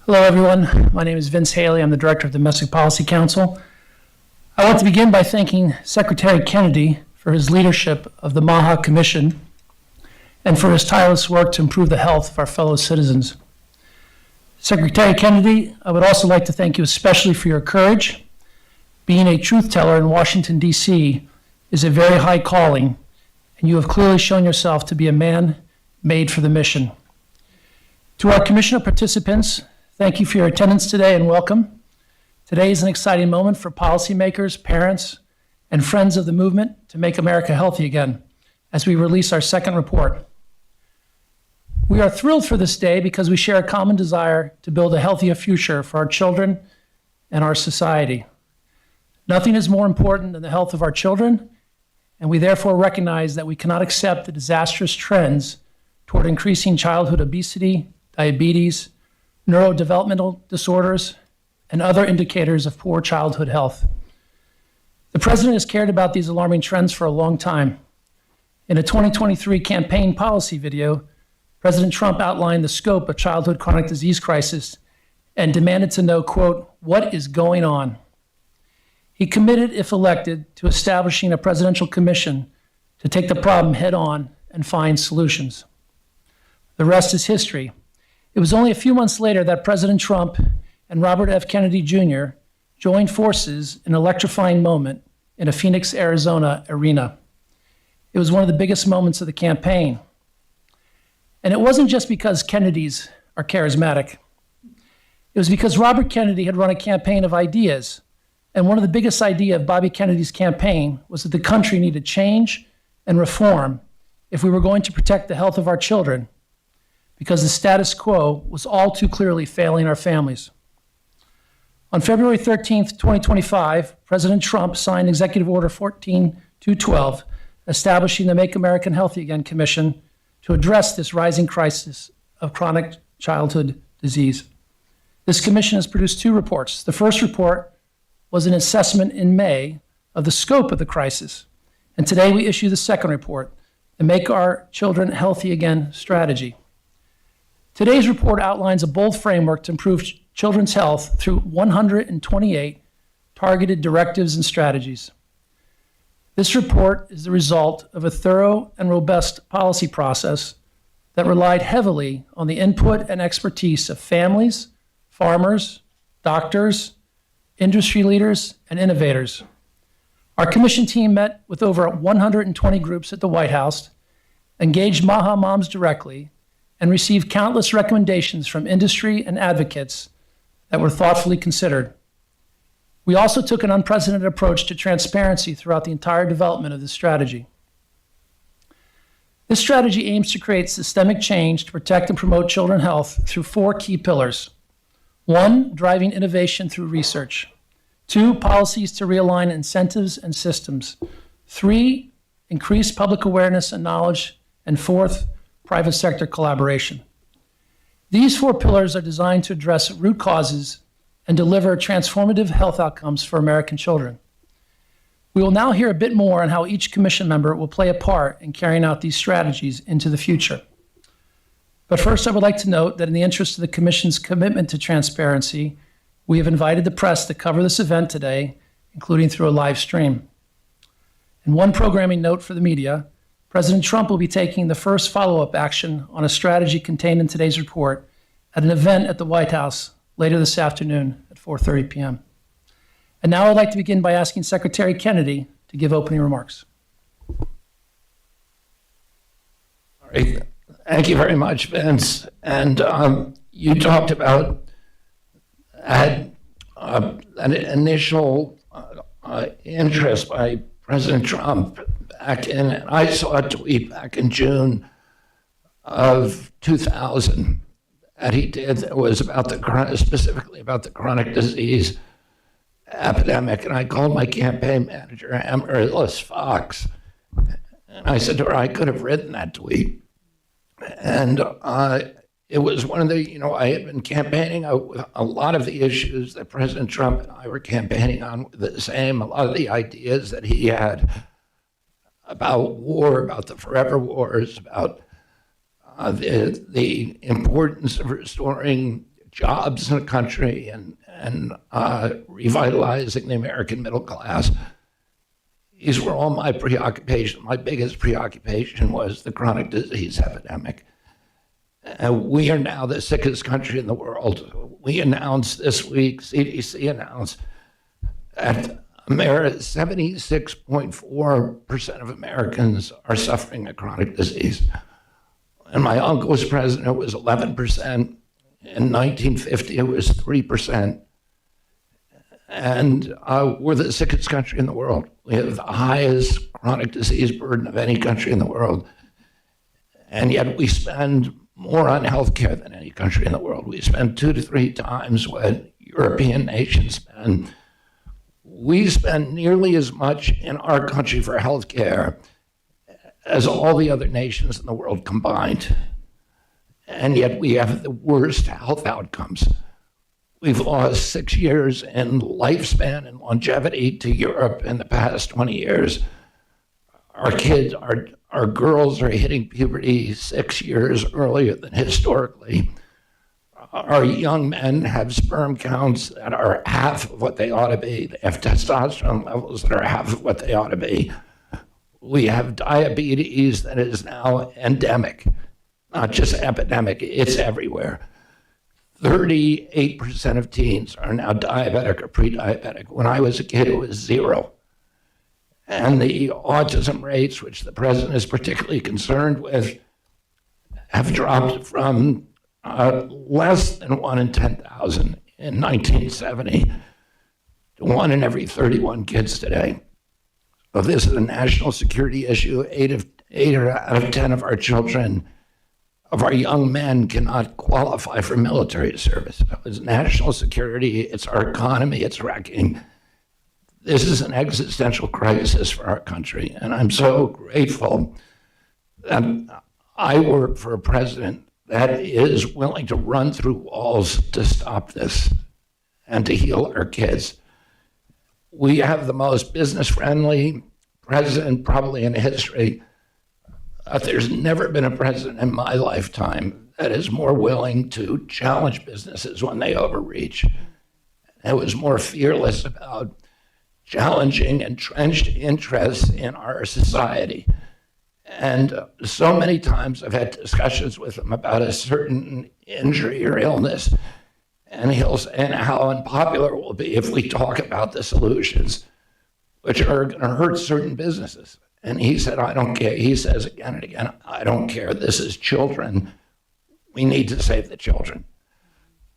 Hello, everyone. My name is Vince Haley. I'm the Director of the Domestic Policy Council. I want to begin by thanking Secretary Kennedy for his leadership of the MAHA Commission and for his tireless work to improve the health of our fellow citizens. Secretary Kennedy, I would also like to thank you especially for your courage. Being a truth teller in Washington, D.C. is a very high calling, and you have clearly shown yourself to be a man made for the mission. To our commission of participants, thank you for your attendance today and welcome. Today is an exciting moment for policymakers, parents, and friends of the movement to make America healthy again as we release our second report. We are thrilled for this day because we share a common desire to build a healthier future for our children and our society. Nothing is more important than the health of our children, and we therefore recognize that we cannot accept the disastrous trends toward increasing childhood obesity, diabetes, neurodevelopmental disorders, and other indicators of poor childhood health. The president has cared about these alarming trends for a long time. In a 2023 campaign policy video, President Trump outlined the scope of childhood chronic disease crisis and demanded to know, quote, "What is going on?" He committed, if elected, to establishing a presidential commission to take the problem head on and find solutions. The rest is history. It was only a few months later that President Trump and Robert F. Kennedy Jr. joined forces in an electrifying moment in a Phoenix, Arizona arena. It was one of the biggest moments of the campaign. And it wasn't just because Kennedys are charismatic. It was because Robert Kennedy had run a campaign of ideas. And one of the biggest ideas of Bobby Kennedy's campaign was that the country needed change and reform if we were going to protect the health of our children, because the status quo was all too clearly failing our families. On February 13th, 2025, President Trump signed Executive Order 14212, establishing the Make America Healthy Again Commission to address this rising crisis of chronic childhood disease. This commission has produced two reports. The first report was an assessment in May of the scope of the crisis, and today we issue the second report, the Make Our Children Healthy Again strategy. Today's report outlines a bold framework to improve children's health through 128 targeted directives and strategies. This report is the result of a thorough and robust policy process that relied heavily on the input and expertise of families, farmers, doctors, industry leaders, and innovators. Our commission team met with over 120 groups at the White House, engaged MAHA moms directly, and received countless recommendations from industry and advocates that were thoughtfully considered. We also took an unprecedented approach to transparency throughout the entire development of this strategy. This strategy aims to create systemic change to protect and promote children's health through four key pillars. 1, driving innovation through research. 2, policies to realign incentives and systems. 3, increase public awareness and knowledge. And 4th, private sector collaboration. These four pillars are designed to address root causes and deliver transformative health outcomes for American children. We will now hear a bit more on how each commission member will play a part in carrying out these strategies into the future. But first, I would like to note that in the interest of the Commission's commitment to transparency, we have invited the press to cover this event today, including through a live stream. And one programming note for the media: President Trump will be taking the first follow-up action on a strategy contained in today's report at an event at the White House later this afternoon at 4:30 p.m. And now I'd like to begin by asking Secretary Kennedy to give opening remarks. All right. Thank you very much, Vince. And you talked about an initial interest by President Trump back in, and I saw a tweet back in June of 2000 that he did that was about specifically about the chronic disease epidemic. And I called my campaign manager, Amaryllis Fox, and I said to her, I could have written that tweet. And it was one of the, I had been campaigning a lot of the issues that President Trump and I were campaigning on were the same. A lot of the ideas that he had about war, about the forever wars, about the importance of restoring jobs in the country and revitalizing the American middle class. These were all my preoccupations. My biggest preoccupation was the chronic disease epidemic. We are now the sickest country in the world. We announced this week, CDC announced, that 76.4% of Americans are suffering a chronic disease. And my uncle was president, it was 11%. In 1950, it was 3%. And we're the sickest country in the world. We have the highest chronic disease burden of any country in the world. And yet we spend more on healthcare than any country in the world. We spend 2 to 3 times what European nations spend. We spend nearly as much in our country for healthcare as all the other nations in the world combined. And yet we have the worst health outcomes. We've lost 6 years in lifespan and longevity to Europe in the past 20 years. Our kids, our girls are hitting puberty 6 years earlier than historically. Our young men have sperm counts that are half of what they ought to be. They have testosterone levels that are half of what they ought to be. We have diabetes that is now endemic, not just epidemic, it's everywhere. 38% of teens are now diabetic or pre-diabetic. When I was a kid, it was 0. And the autism rates, which the president is particularly concerned with, have dropped from less than 1 in 10,000 in 1970 to 1 in every 31 kids today. So this is a national security issue. 8 out of 10 of our children, of our young men, cannot qualify for military service. It's national security, it's our economy, it's wrecking. This is an existential crisis for our country, and I'm so grateful that I work for a president that is willing to run through walls to stop this and to heal our kids. We have the most business-friendly president probably in history. There's never been a president in my lifetime that is more willing to challenge businesses when they overreach. It was more fearless about challenging entrenched interests in our society. And so many times I've had discussions with him about a certain injury or illness, and he'll say how unpopular it will be if we talk about the solutions, which are going to hurt certain businesses. And he said, I don't care. He says again and again, I don't care. This is children. We need to save the children.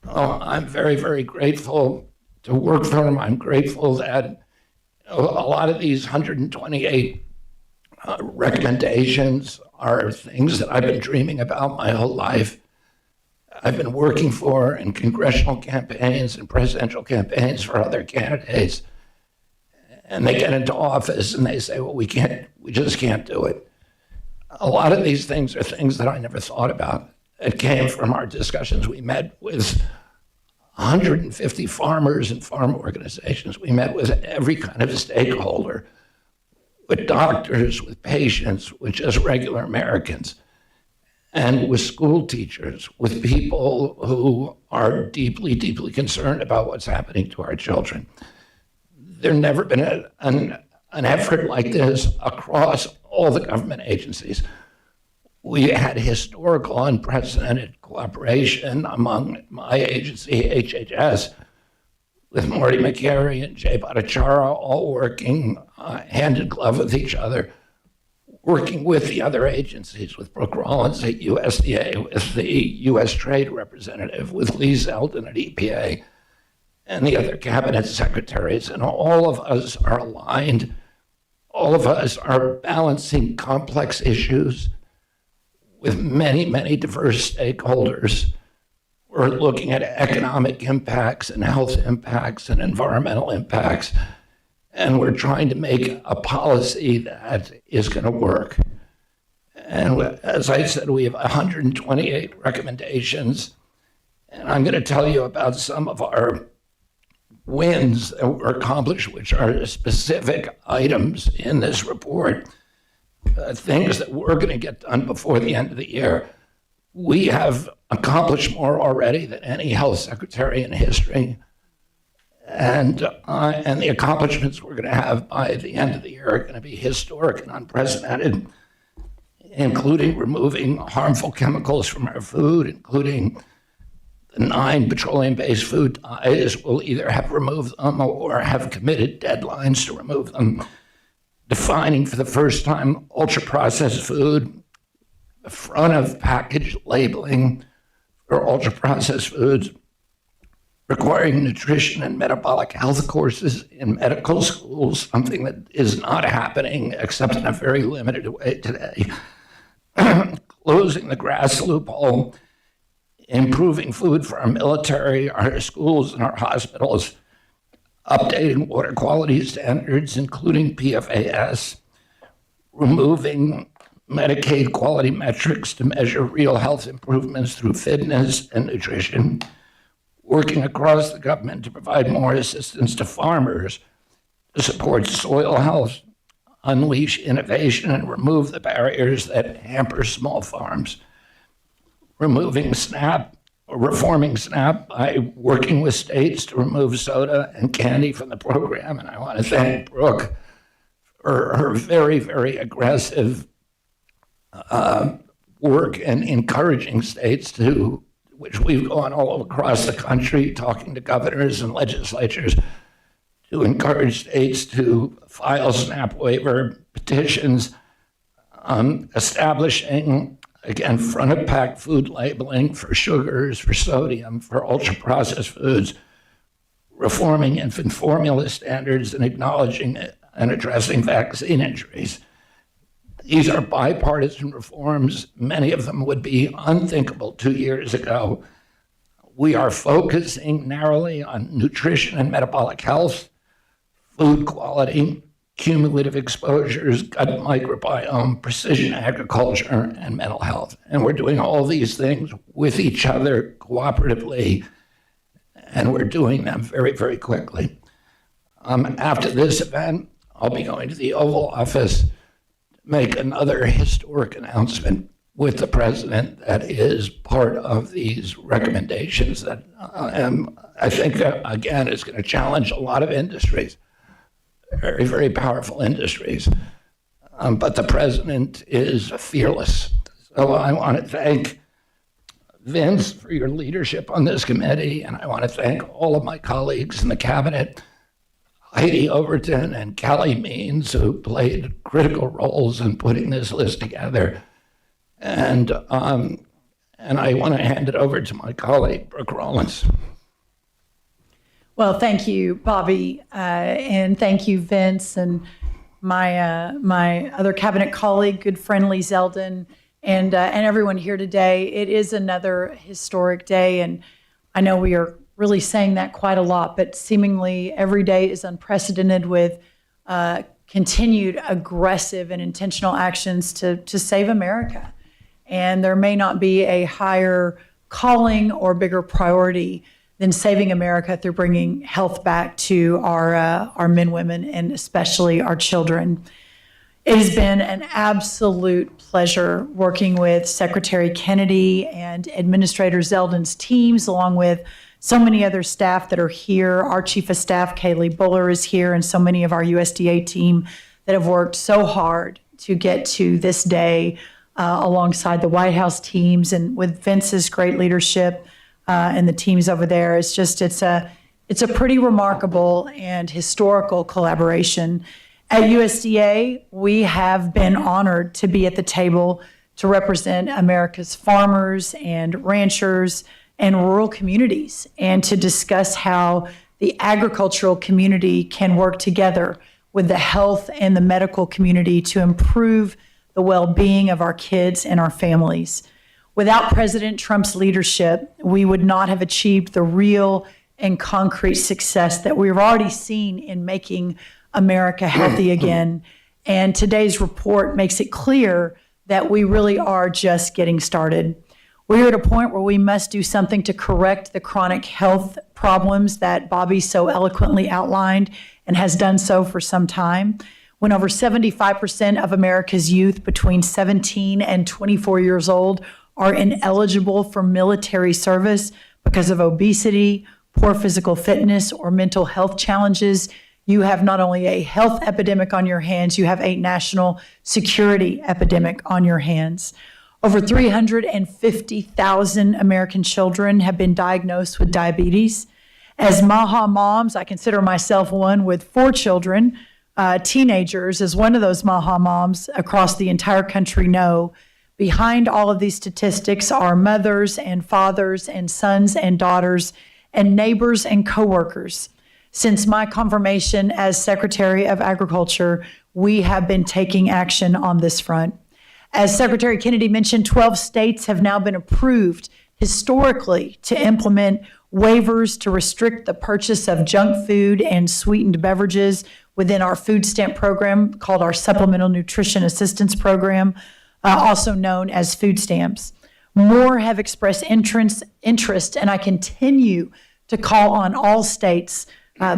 Well, I'm very, very grateful to work for him. I'm grateful that a lot of these 128 recommendations are things that I've been dreaming about my whole life. I've been working for in congressional campaigns and presidential campaigns for other candidates. And they get into office and they say, well, we just can't do it. A lot of these things are things that I never thought about. It came from our discussions. We met with 150 farmers and farm organizations. We met with every kind of stakeholder, with doctors, with patients, with just regular Americans, and with school teachers, with people who are deeply, deeply concerned about what's happening to our children. There's never been an effort like this across all the government agencies. We had historical, unprecedented cooperation among my agency, HHS, with Marty McCary and Jay Bhattacharya, all working hand in glove with each other, working with the other agencies, with Brooke Rollins at USDA, with the U.S. Trade Representative, with Lee Zeldin at EPA, and the other cabinet secretaries. And all of us are aligned. All of us are balancing complex issues with many, many diverse stakeholders. We're looking at economic impacts and health impacts and environmental impacts. And we're trying to make a policy that is going to work. And as I said, we have 128 recommendations. And I'm going to tell you about some of our wins that were accomplished, which are specific items in this report, things that we're going to get done before the end of the year. We have accomplished more already than any health secretary in history. And the accomplishments we're going to have by the end of the year are going to be historic and unprecedented, including removing harmful chemicals from our food, including the 9 petroleum-based food dyes. We'll either have removed them or have committed deadlines to remove them, defining for the first time ultra-processed food, the front of package labeling for ultra-processed foods, requiring nutrition and metabolic health courses in medical schools, something that is not happening except in a very limited way today, closing the grass loophole, improving food for our military, our schools, and our hospitals, updating water quality standards, including PFAS, removing Medicaid quality metrics to measure real health improvements through fitness and nutrition, working across the government to provide more assistance to farmers to support soil health, unleash innovation, and remove the barriers that hamper small farms, reforming SNAP by working with states to remove soda and candy from the program. And I want to thank Brooke for her very, very aggressive work and encouraging states to, which we've gone all across the country talking to governors and legislatures, to encourage states to file SNAP waiver petitions, establishing, again, front-of-pack food labeling for sugars, for sodium, for ultra-processed foods, reforming infant formula standards, and acknowledging and addressing vaccine injuries. These are bipartisan reforms. Many of them would be unthinkable 2 years ago. We are focusing narrowly on nutrition and metabolic health, food quality, cumulative exposures, gut microbiome, precision agriculture, and mental health. And we're doing all these things with each other cooperatively, and we're doing them very, very quickly. After this event, I'll be going to the Oval Office to make another historic announcement with the president that is part of these recommendations that I think, again, is going to challenge a lot of industries, very, very powerful industries. But the president is fearless. So I want to thank Vince for your leadership on this committee, and I want to thank all of my colleagues in the cabinet, Heidi Overton and Callie Means, who played critical roles in putting this list together. And I want to hand it over to my colleague, Brooke Rollins. Well, thank you, Bobby, and thank you, Vince, and my other cabinet colleague, good friend Lee Zeldin, and everyone here today. It is another historic day, and I know we are really saying that quite a lot, but seemingly every day is unprecedented with continued aggressive and intentional actions to save America. And there may not be a higher calling or bigger priority than saving America through bringing health back to our men, women, and especially our children. It has been an absolute pleasure working with Secretary Kennedy and Administrator Zeldin's teams, along with so many other staff that are here. Our Chief of Staff, Kaylee Buller, is here, and so many of our USDA team that have worked so hard to get to this day alongside the White House teams and with Vince's great leadership and the teams over there. It's a pretty remarkable and historical collaboration. At USDA, we have been honored to be at the table to represent America's farmers and ranchers and rural communities, and to discuss how the agricultural community can work together with the health and the medical community to improve the well-being of our kids and our families. Without President Trump's leadership, we would not have achieved the real and concrete success that we've already seen in making America healthy again. And today's report makes it clear that we really are just getting started. We're at a point where we must do something to correct the chronic health problems that Bobby so eloquently outlined and has done so for some time. When over 75% of America's youth between 17 and 24 years old are ineligible for military service because of obesity, poor physical fitness, or mental health challenges, you have not only a health epidemic on your hands, you have a national security epidemic on your hands. Over 350,000 American children have been diagnosed with diabetes. As MAHA moms, I consider myself one with 4 children, teenagers, as one of those MAHA moms across the entire country know. Behind all of these statistics are mothers and fathers and sons and daughters and neighbors and coworkers. Since my confirmation as Secretary of Agriculture, we have been taking action on this front. As Secretary Kennedy mentioned, 12 states have now been approved historically to implement waivers to restrict the purchase of junk food and sweetened beverages within our food stamp program called our Supplemental Nutrition Assistance Program, also known as food stamps. More have expressed interest, and I continue to call on all states.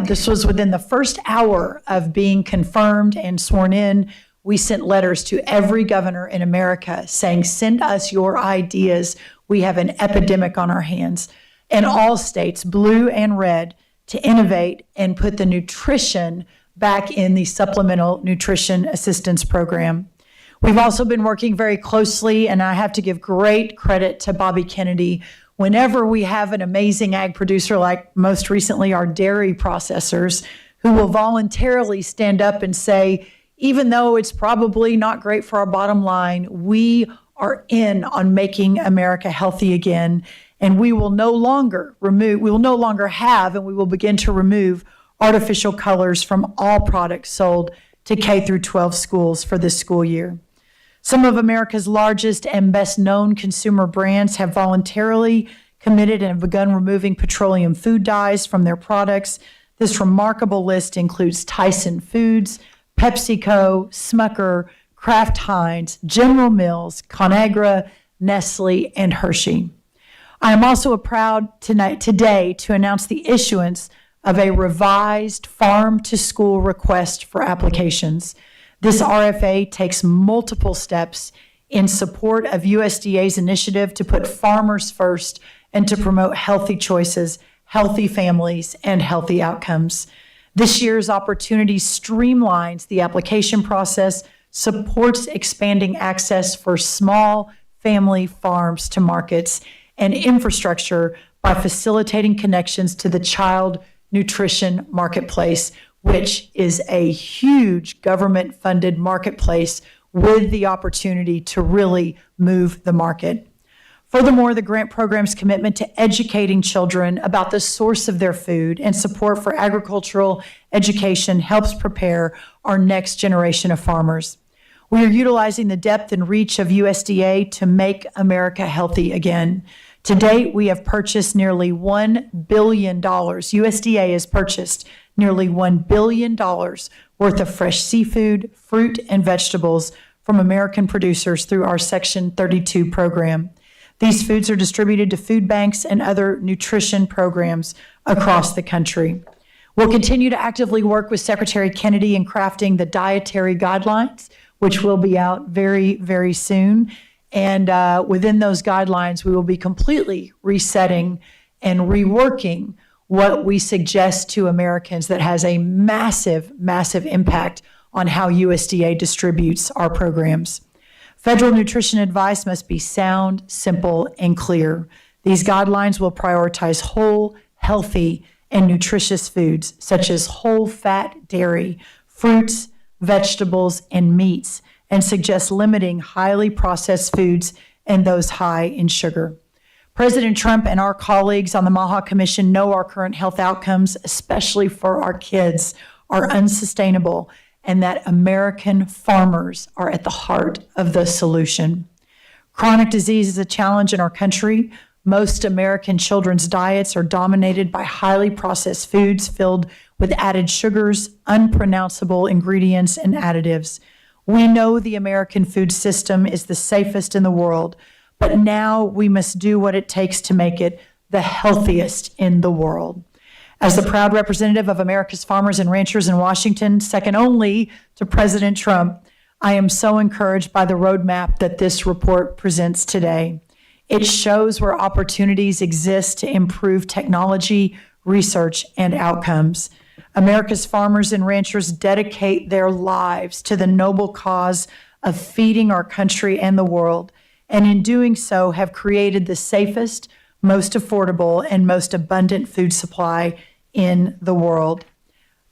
This was within the first hour of being confirmed and sworn in. We sent letters to every governor in America saying, send us your ideas. We have an epidemic on our hands. And all states, blue and red, to innovate and put the nutrition back in the Supplemental Nutrition Assistance Program. We've also been working very closely, and I have to give great credit to Bobby Kennedy. Whenever we have an amazing ag producer, like most recently our dairy processors, who will voluntarily stand up and say, even though it's probably not great for our bottom line, we are in on making America healthy again, and we will no longer have, and we will begin to remove artificial colors from all products sold to K through 12 schools for this school year. Some of America's largest and best known consumer brands have voluntarily committed and have begun removing petroleum food dyes from their products. This remarkable list includes Tyson Foods, PepsiCo, Smucker, Kraft Heinz, General Mills, Conagra, Nestle, and Hershey. I am also proud today to announce the issuance of a revised farm-to-school request for applications. This RFA takes multiple steps in support of USDA's initiative to put farmers first and to promote healthy choices, healthy families, and healthy outcomes. This year's opportunity streamlines the application process, supports expanding access for small family farms to markets, and infrastructure by facilitating connections to the child nutrition marketplace, which is a huge government-funded marketplace with the opportunity to really move the market. Furthermore, the grant program's commitment to educating children about the source of their food and support for agricultural education helps prepare our next generation of farmers. We are utilizing the depth and reach of USDA to make America healthy again. To date, we have purchased nearly $1 billion. USDA has purchased nearly $1 billion worth of fresh seafood, fruit, and vegetables from American producers through our Section 32 program. These foods are distributed to food banks and other nutrition programs across the country. We'll continue to actively work with Secretary Kennedy in crafting the dietary guidelines, which will be out very, very soon. And within those guidelines, we will be completely resetting and reworking what we suggest to Americans that has a massive, massive impact on how USDA distributes our programs. Federal nutrition advice must be sound, simple, and clear. These guidelines will prioritize whole, healthy, and nutritious foods, such as whole fat dairy, fruits, vegetables, and meats, and suggest limiting highly processed foods and those high in sugar. President Trump and our colleagues on the MAHA Commission know our current health outcomes, especially for our kids, are unsustainable, and that American farmers are at the heart of the solution. Chronic disease is a challenge in our country. Most American children's diets are dominated by highly processed foods filled with added sugars, unpronounceable ingredients, and additives. We know the American food system is the safest in the world, but now we must do what it takes to make it the healthiest in the world. As the proud representative of America's farmers and ranchers in Washington, second only to President Trump, I am so encouraged by the roadmap that this report presents today. It shows where opportunities exist to improve technology, research, and outcomes. America's farmers and ranchers dedicate their lives to the noble cause of feeding our country and the world, and in doing so have created the safest, most affordable, and most abundant food supply in the world.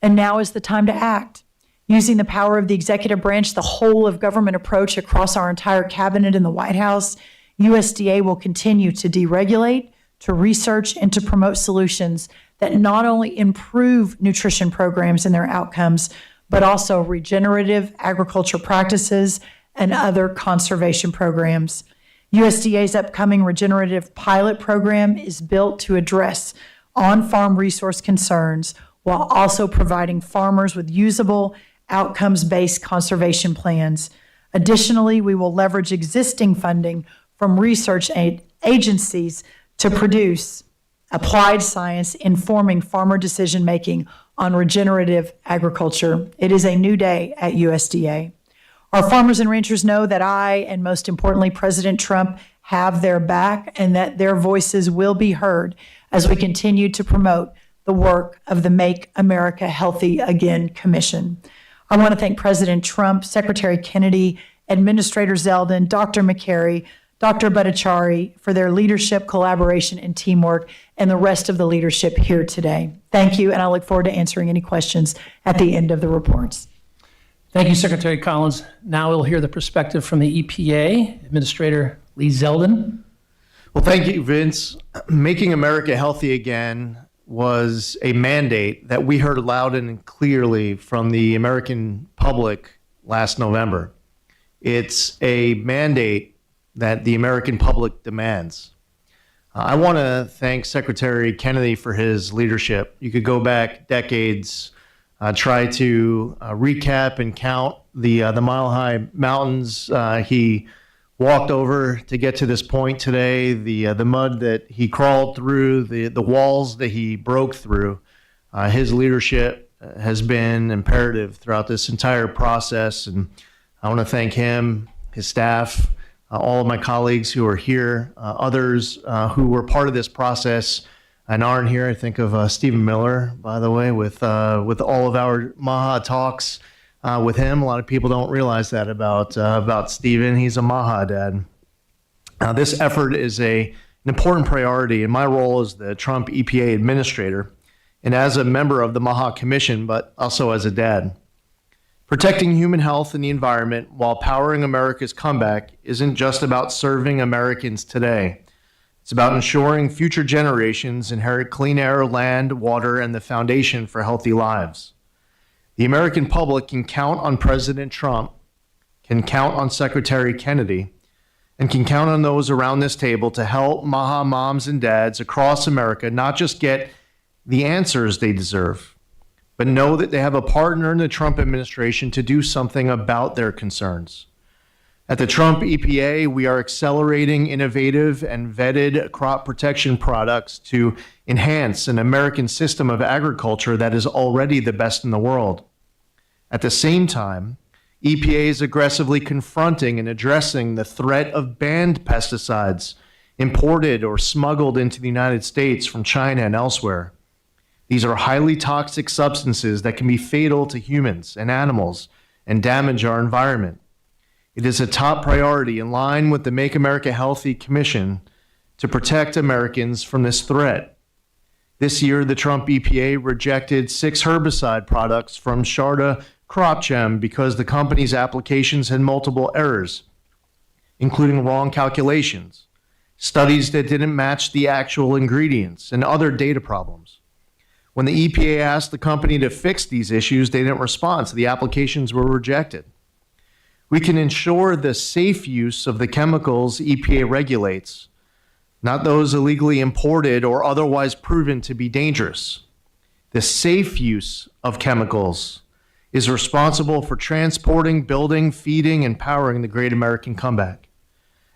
And now is the time to act. Using the power of the executive branch, the whole of government approach across our entire cabinet in the White House, USDA will continue to deregulate, to research, and to promote solutions that not only improve nutrition programs and their outcomes, but also regenerative agriculture practices and other conservation programs. USDA's upcoming regenerative pilot program is built to address on-farm resource concerns while also providing farmers with usable, outcomes-based conservation plans. Additionally, we will leverage existing funding from research agencies to produce applied science informing farmer decision-making on regenerative agriculture. It is a new day at USDA. Our farmers and ranchers know that I, and most importantly, President Trump, have their back and that their voices will be heard as we continue to promote the work of the Make America Healthy Again Commission. I want to thank President Trump, Secretary Kennedy, Administrator Zeldin, Dr. McCary, Dr. Bhattacharya for their leadership, collaboration, and teamwork, and the rest of the leadership here today. Thank you, and I look forward to answering any questions at the end of the reports. Thank you, Secretary Collins. Now we'll hear the perspective from the EPA, Administrator Lee Zeldin. Well, thank you, Vince. Making America Healthy Again was a mandate that we heard loud and clearly from the American public last November. It's a mandate that the American public demands. I want to thank Secretary Kennedy for his leadership. You could go back decades, try to recap and count the mile-high mountains he walked over to get to this point today, the mud that he crawled through, the walls that he broke through. His leadership has been imperative throughout this entire process, and I want to thank him, his staff, all of my colleagues who are here, others who were part of this process and aren't here. I think of Stephen Miller, by the way, with all of our MAHA talks with him. A lot of people don't realize that about Stephen. He's a MAHA dad. This effort is an important priority in my role as the Trump EPA administrator and as a member of the MAHA Commission, but also as a dad. Protecting human health and the environment while powering America's comeback isn't just about serving Americans today. It's about ensuring future generations inherit clean air, land, water, and the foundation for healthy lives. The American public can count on President Trump, can count on Secretary Kennedy, and can count on those around this table to help MAHA moms and dads across America not just get the answers they deserve, but know that they have a partner in the Trump administration to do something about their concerns. At the Trump EPA, we are accelerating innovative and vetted crop protection products to enhance an American system of agriculture that is already the best in the world. At the same time, EPA is aggressively confronting and addressing the threat of banned pesticides imported or smuggled into the United States from China and elsewhere. These are highly toxic substances that can be fatal to humans and animals and damage our environment. It is a top priority in line with the Make America Healthy Commission to protect Americans from this threat. This year, the Trump EPA rejected 6 herbicide products from Sharda CropChem because the company's applications had multiple errors, including wrong calculations, studies that didn't match the actual ingredients, and other data problems. When the EPA asked the company to fix these issues, they didn't respond, so the applications were rejected. We can ensure the safe use of the chemicals EPA regulates, not those illegally imported or otherwise proven to be dangerous. The safe use of chemicals is responsible for transporting, building, feeding, and powering the great American comeback.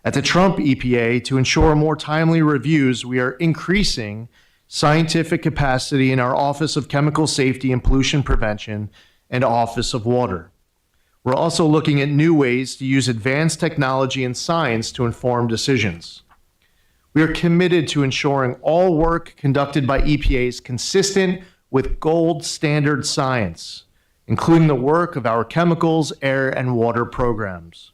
At the Trump EPA, to ensure more timely reviews, we are increasing scientific capacity in our Office of Chemical Safety and Pollution Prevention and Office of Water. We're also looking at new ways to use advanced technology and science to inform decisions. We are committed to ensuring all work conducted by EPA is consistent with gold standard science, including the work of our chemicals, air, and water programs.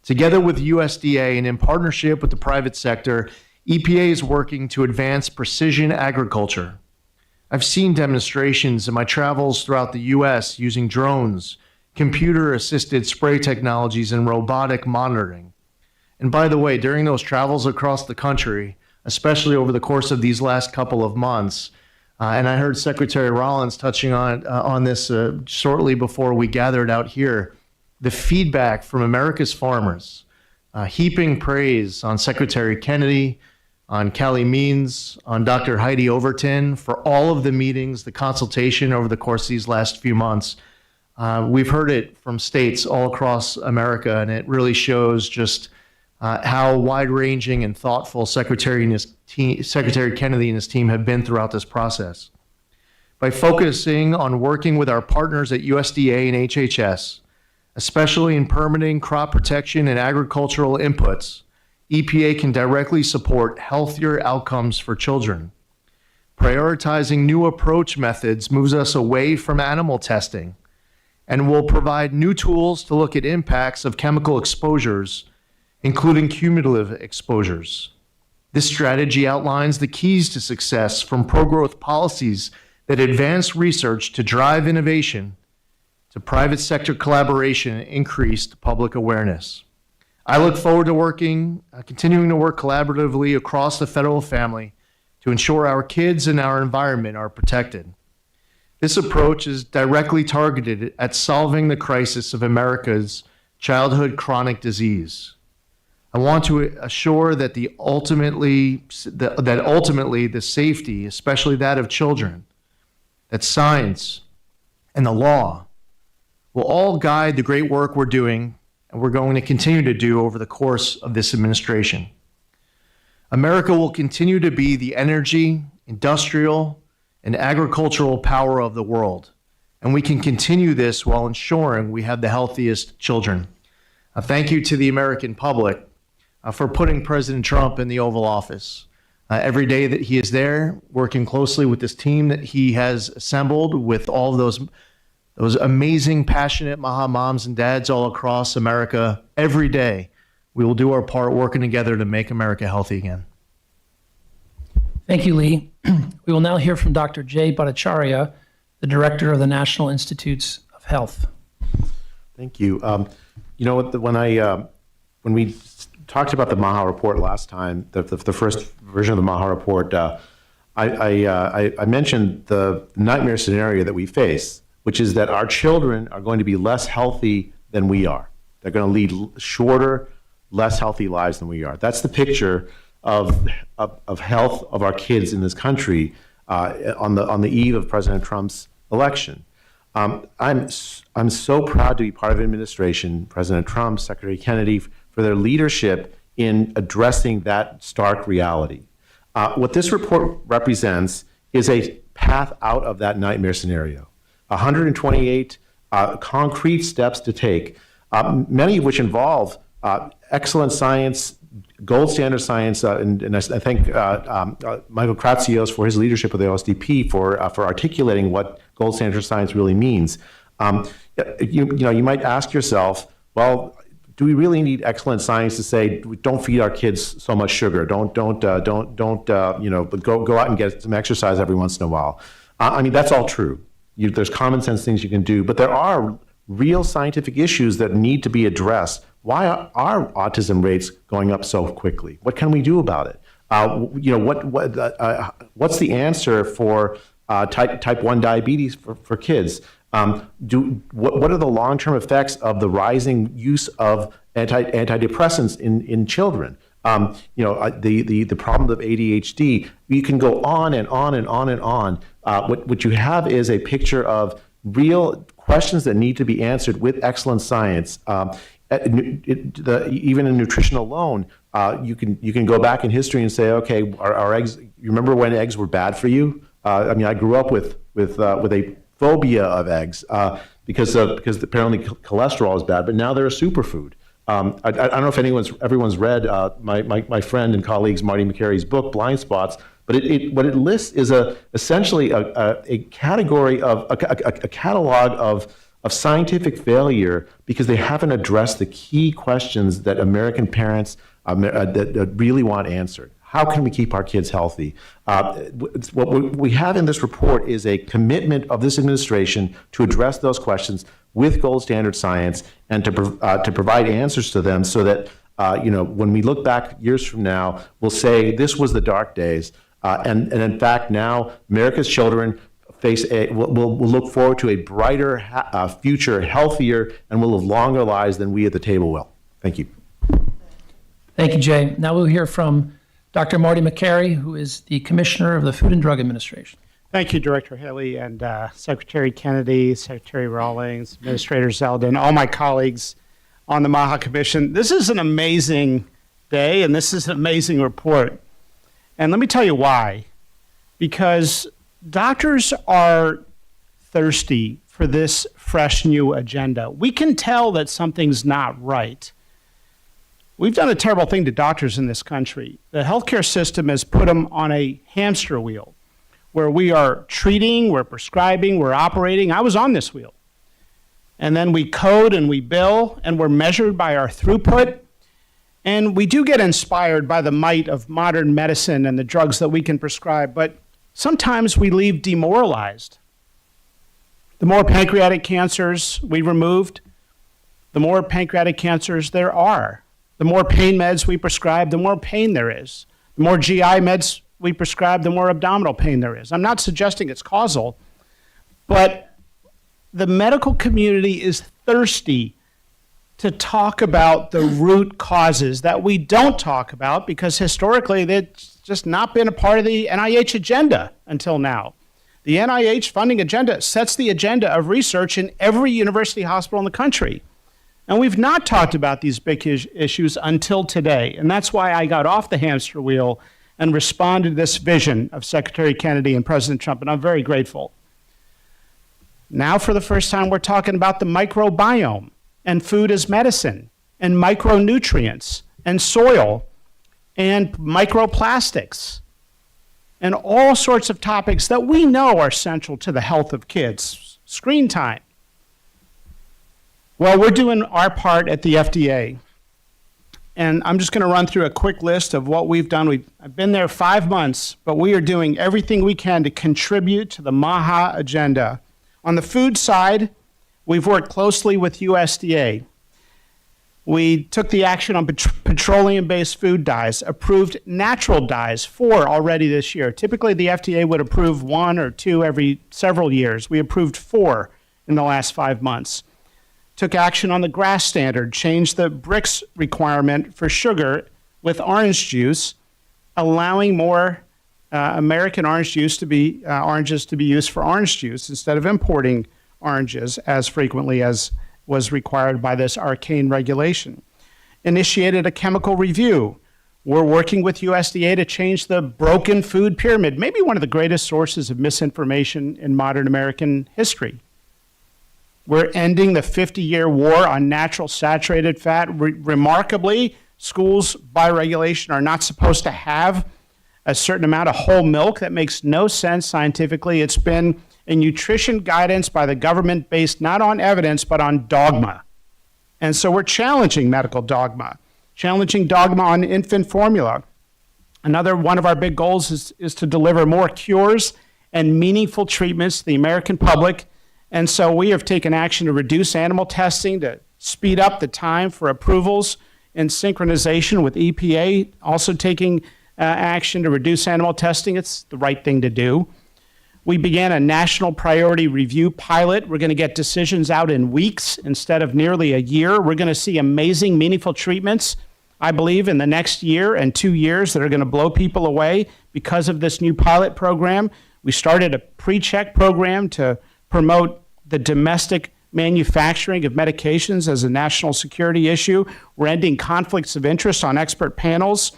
Together with USDA and in partnership with the private sector, EPA is working to advance precision agriculture. I've seen demonstrations in my travels throughout the U.S. using drones, computer-assisted spray technologies, and robotic monitoring. And by the way, during those travels across the country, especially over the course of these last couple of months, and I heard Secretary Rollins touching on this shortly before we gathered out here, the feedback from America's farmers, heaping praise on Secretary Kennedy, on Callie Means, on Dr. Heidi Overton for all of the meetings, the consultation over the course of these last few months. We've heard it from states all across America, and it really shows just how wide-ranging and thoughtful Secretary Kennedy and his team have been throughout this process. By focusing on working with our partners at USDA and HHS, especially in permitting, crop protection, and agricultural inputs, EPA can directly support healthier outcomes for children. Prioritizing new approach methods moves us away from animal testing and will provide new tools to look at impacts of chemical exposures, including cumulative exposures. This strategy outlines the keys to success from pro-growth policies that advance research to drive innovation, to private sector collaboration and increased public awareness. I look forward to continuing to work collaboratively across the federal family to ensure our kids and our environment are protected. This approach is directly targeted at solving the crisis of America's childhood chronic disease. I want to assure that ultimately the safety, especially that of children, that science and the law will all guide the great work we're doing and we're going to continue to do over the course of this administration. America will continue to be the energy, industrial, and agricultural power of the world, and we can continue this while ensuring we have the healthiest children. Thank you to the American public for putting President Trump in the Oval Office. Every day that he is there, working closely with this team that he has assembled with all of those amazing, passionate MAHA moms and dads all across America, every day, we will do our part working together to make America healthy again. Thank you, Lee. We will now hear from Dr. Jay Bhattacharya, the Director of the National Institutes of Health. Thank you. When we talked about the MAHA report last time, the first version of the MAHA report, I mentioned the nightmare scenario that we face, which is that our children are going to be less healthy than we are. They're going to lead shorter, less healthy lives than we are. That's the picture of health of our kids in this country on the eve of President Trump's election. I'm so proud to be part of an administration, President Trump, Secretary Kennedy, for their leadership in addressing that stark reality. What this report represents is a path out of that nightmare scenario. 128 concrete steps to take, many of which involve excellent science, gold standard science, and I thank Michael Kratsios for his leadership of the OSDP for articulating what gold standard science really means. You might ask yourself, well, do we really need excellent science to say don't feed our kids so much sugar? Don't go out and get some exercise every once in a while. I mean, that's all true. There's common sense things you can do, but there are real scientific issues that need to be addressed. Why are autism rates going up so quickly? What can we do about it? What's the answer for type 1 diabetes for kids? What are the long-term effects of the rising use of antidepressants in children? The problem of ADHD. You can go on and on and on and on. What you have is a picture of real questions that need to be answered with excellent science. Even in nutrition alone, you can go back in history and say, okay, our eggs. You remember when eggs were bad for you? I grew up with a phobia of eggs because apparently cholesterol is bad, but now they're a superfood. I don't know if everyone's read my friend and colleagues Marty McCary's book, Blind Spots, but what it lists is essentially a category of a catalog of scientific failure because they haven't addressed the key questions that American parents that really want answered. How can we keep our kids healthy? What we have in this report is a commitment of this administration to address those questions with gold standard science and to provide answers to them so that when we look back years from now, we'll say this was the dark days. And in fact, now America's children will look forward to a brighter future, healthier, and will live longer lives than we at the table will. Thank you. Thank you, Jay. Now we'll hear from Dr. Marty McCary, who is the Commissioner of the Food and Drug Administration. Thank you, Director Haley and Secretary Kennedy, Secretary Rawlings, Administrator Zeldin, all my colleagues on the MAHA Commission. This is an amazing day, and this is an amazing report. And let me tell you why. Because doctors are thirsty for this fresh new agenda. We can tell that something's not right. We've done a terrible thing to doctors in this country. The healthcare system has put them on a hamster wheel where we are treating, we're prescribing, we're operating. I was on this wheel. And then we code and we bill and we're measured by our throughput. And we do get inspired by the might of modern medicine and the drugs that we can prescribe, but sometimes we leave demoralized. The more pancreatic cancers we removed, the more pancreatic cancers there are. The more pain meds we prescribe, the more pain there is. The more GI meds we prescribe, the more abdominal pain there is. I'm not suggesting it's causal, but the medical community is thirsty to talk about the root causes that we don't talk about because historically they've just not been a part of the NIH agenda until now. The NIH funding agenda sets the agenda of research in every university hospital in the country. And we've not talked about these big issues until today. And that's why I got off the hamster wheel and responded to this vision of Secretary Kennedy and President Trump. And I'm very grateful. Now, for the first time, we're talking about the microbiome and food as medicine and micronutrients and soil and microplastics and all sorts of topics that we know are central to the health of kids. Screen time. Well, we're doing our part at the FDA. And I'm just going to run through a quick list of what we've done. I've been there 5 months, but we are doing everything we can to contribute to the MAHA agenda. On the food side, we've worked closely with USDA. We took the action on petroleum-based food dyes, approved natural dyes 4 already this year. Typically, the FDA would approve 1 or 2 every several years. We approved 4 in the last 5 months. Took action on the GRAS standard, changed the BRICS requirement for sugar with orange juice, allowing more American oranges to be used for orange juice instead of importing oranges as frequently as was required by this arcane regulation. Initiated a chemical review. We're working with USDA to change the broken food pyramid, maybe one of the greatest sources of misinformation in modern American history. We're ending the 50-year war on natural saturated fat. Remarkably, schools by regulation are not supposed to have a certain amount of whole milk. That makes no sense scientifically. It's been a nutrition guidance by the government based not on evidence, but on dogma. And so we're challenging medical dogma, challenging dogma on infant formula. Another one of our big goals is to deliver more cures and meaningful treatments to the American public. And so we have taken action to reduce animal testing, to speed up the time for approvals in synchronization with EPA, also taking action to reduce animal testing. It's the right thing to do. We began a national priority review pilot. We're going to get decisions out in weeks instead of nearly a year. We're going to see amazing, meaningful treatments, I believe, in the next year and 2 years that are going to blow people away because of this new pilot program. We started a pre-check program to promote the domestic manufacturing of medications as a national security issue. We're ending conflicts of interest on expert panels.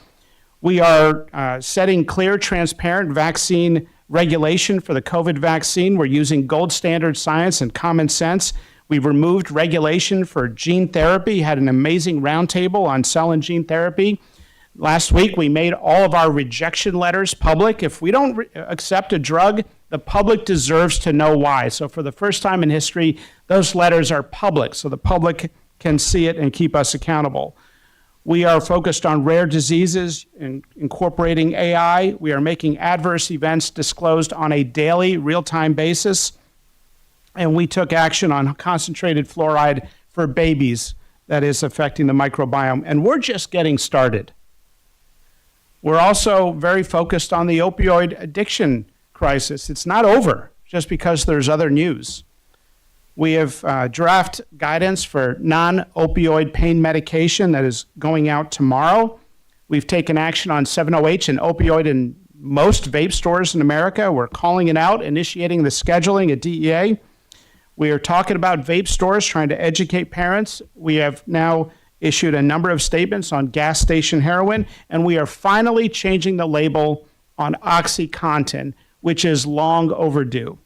We are setting clear, transparent vaccine regulation for the COVID vaccine. We're using gold standard science and common sense. We've removed regulation for gene therapy, had an amazing roundtable on cell and gene therapy. Last week, we made all of our rejection letters public. If we don't accept a drug, the public deserves to know why. So for the first time in history, those letters are public, so the public can see it and keep us accountable. We are focused on rare diseases and incorporating AI. We are making adverse events disclosed on a daily, real-time basis. And we took action on concentrated fluoride for babies that is affecting the microbiome. And we're just getting started. We're also very focused on the opioid addiction crisis. It's not over just because there's other news. We have draft guidance for non-opioid pain medication that is going out tomorrow. We've taken action on 7-OH and opioid in most vape stores in America. We're calling it out, initiating the scheduling at DEA. We are talking about vape stores, trying to educate parents. We have now issued a number of statements on gas station heroin, and we are finally changing the label on OxyContin, which is long overdue.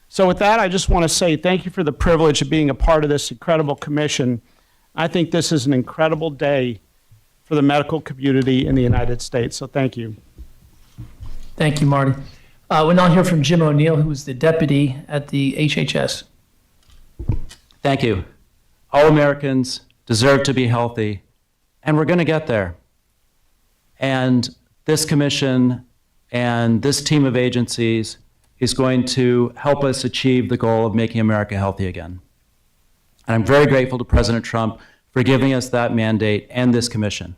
So with that, I just want to say thank you for the privilege of being a part of this incredible commission. I think this is an incredible day for the medical community in the United States, so thank you. Thank you, Marty. We'll now hear from Jim O'Neill, who is the deputy at the HHS. Thank you. All Americans deserve to be healthy, and we're going to get there. And this commission and this team of agencies is going to help us achieve the goal of making America healthy again. And I'm very grateful to President Trump for giving us that mandate and this commission.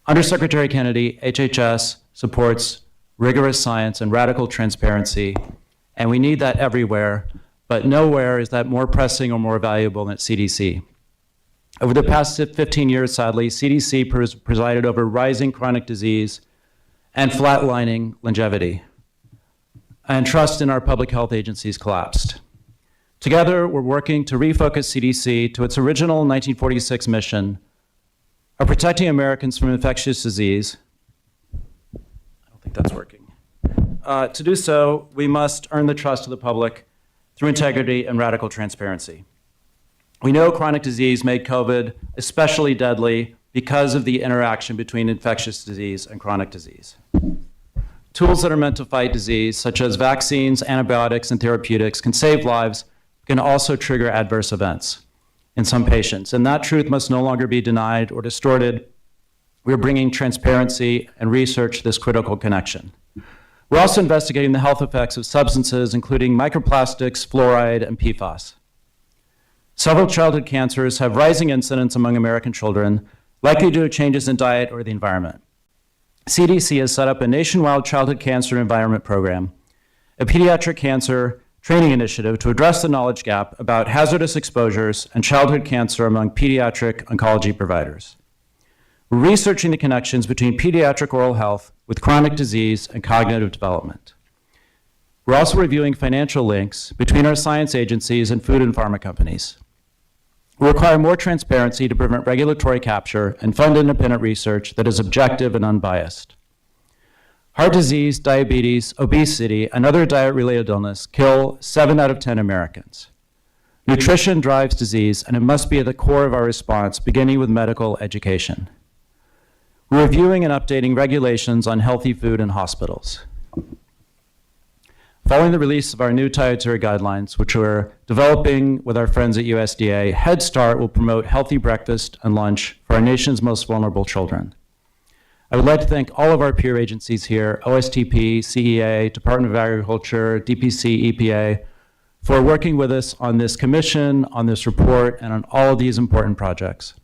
Under Secretary Kennedy, HHS supports rigorous science and radical transparency, and we need that everywhere, but nowhere is that more pressing or more valuable than at CDC. Over the past 15 years, sadly, CDC presided over rising chronic disease and flatlining longevity. And trust in our public health agencies collapsed. Together, we're working to refocus CDC to its original 1946 mission of protecting Americans from infectious disease. I don't think that's working. To do so, we must earn the trust of the public through integrity and radical transparency. We know chronic disease made COVID especially deadly because of the interaction between infectious disease and chronic disease. Tools that are meant to fight disease, such as vaccines, antibiotics, and therapeutics, can save lives, can also trigger adverse events in some patients. And that truth must no longer be denied or distorted. We're bringing transparency and research to this critical connection. We're also investigating the health effects of substances, including microplastics, fluoride, and PFAS. Several childhood cancers have rising incidence among American children, likely due to changes in diet or the environment. CDC has set up a nationwide childhood cancer environment program, a pediatric cancer training initiative to address the knowledge gap about hazardous exposures and childhood cancer among pediatric oncology providers. We're researching the connections between pediatric oral health with chronic disease and cognitive development. We're also reviewing financial links between our science agencies and food and pharma companies. We require more transparency to prevent regulatory capture and fund independent research that is objective and unbiased. Heart disease, diabetes, obesity, and other diet-related illness kill 7 out of 10 Americans. Nutrition drives disease, and it must be at the core of our response, beginning with medical education. We're reviewing and updating regulations on healthy food in hospitals. Following the release of our new dietary guidelines, which we're developing with our friends at USDA, Head Start will promote healthy breakfast and lunch for our nation's most vulnerable children. I would like to thank all of our peer agencies here, OSTP, CEA, Department of Agriculture, DPC, EPA, for working with us on this commission, on this report, and on all of these important projects.